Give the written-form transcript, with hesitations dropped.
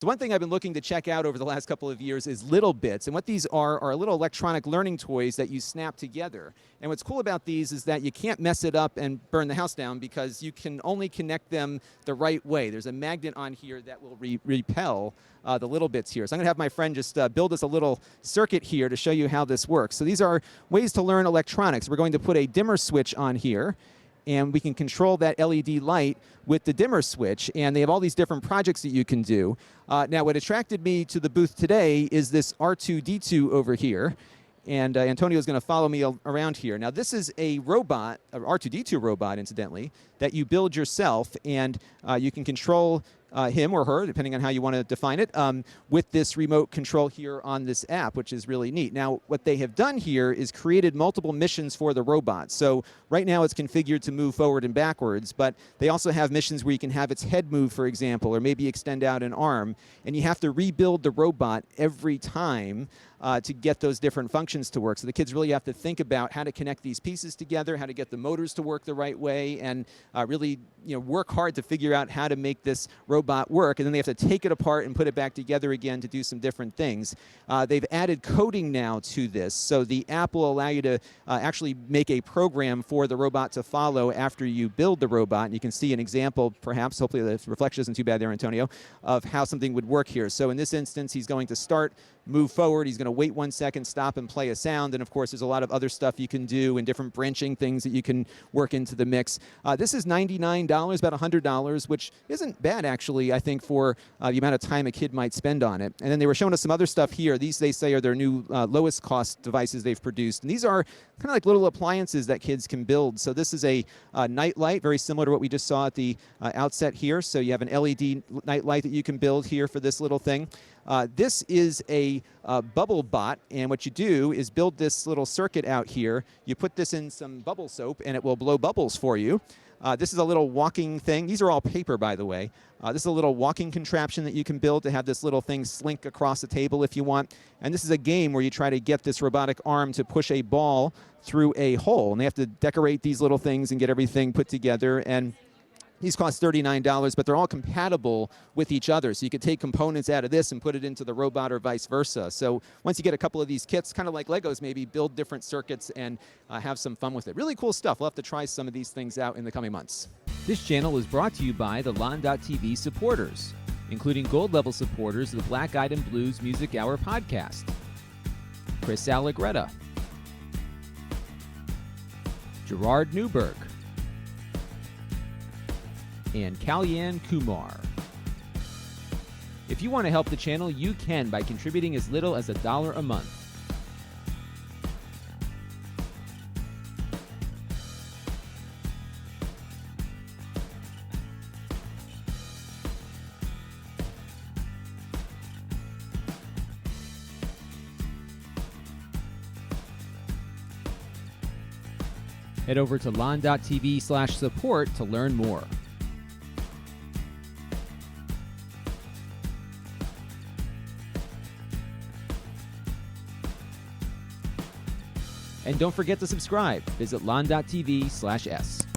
So one thing I've been looking to check out over the last couple of years is Littlebits. And what these are little electronic learning toys that you snap together. And what's cool about these is that you can't mess it up and burn the house down because you can only connect them the right way. There's a magnet on here that will repel the Littlebits here. So I'm going to have my friend just build us a little circuit here to show you how this works. So these are ways to learn electronics. We're going to put a dimmer switch on here, and we can control that LED light with the dimmer switch, and they have all these different projects that you can do. Now, what attracted me to the booth today is this R2-D2 over here, and Antonio is going to follow me around here. Now, this is a robot, an R2-D2 robot, incidentally, that you build yourself, and you can control him or her, depending on how you want to define it, with this remote control here on this app, which is really neat. Now, what they have done here is created multiple missions for the robot. So right now it's configured to move forward and backwards, but they also have missions where you can have its head move, for example, or maybe extend out an arm, and you have to rebuild the robot every time to get those different functions to work. So the kids really have to think about how to connect these pieces together, how to get the motors to work the right way, and really work hard to figure out how to make this robot work. And then they have to take it apart and put it back together again to do some different things. They've added coding now to this, so the app will allow you to actually make a program for the robot to follow after you build the robot. And you can see an example, perhaps, hopefully the reflection isn't too bad there, Antonio, of how something would work here. So in this instance, he's going to start, move forward, he's going to wait 1 second, stop and play a sound, and of course there's a lot of other stuff you can do and different branching things that you can work into the mix. This is $99, about $100, which isn't bad actually, I think, for the amount of time a kid might spend on it. And then they were showing us some other stuff here. These, they say, are their new lowest cost devices they've produced, and these are kind of like little appliances that kids can build. So this is a night light, very similar to what we just saw at the outset here. So you have an LED night light that you can build here for this little thing. This is a bubble bot, and what you do is build this little circuit out here. You put this in some bubble soap, and it will blow bubbles for you. This is a little walking thing. These are all paper, by the way. This is a little walking contraption that you can build to have this little thing slink across the table if you want. And this is a game where you try to get this robotic arm to push a ball through a hole. And they have to decorate these little things and get everything put together. And these cost $39, but they're all compatible with each other. So you could take components out of this and put it into the robot or vice versa. So once you get a couple of these kits, kind of like Legos, maybe build different circuits and have some fun with it. Really cool stuff. We'll have to try some of these things out in the coming months. This channel is brought to you by the Lon.TV supporters, including gold-level supporters of the Black Eyed and Blues Music Hour podcast: Chris Allegretta, Gerard Newberg, and Kalyan Kumar. If you want to help the channel, you can by contributing as little as $1 a month. Head over to lon.tv/support to learn more. And don't forget to subscribe. Visit lon.tv/s.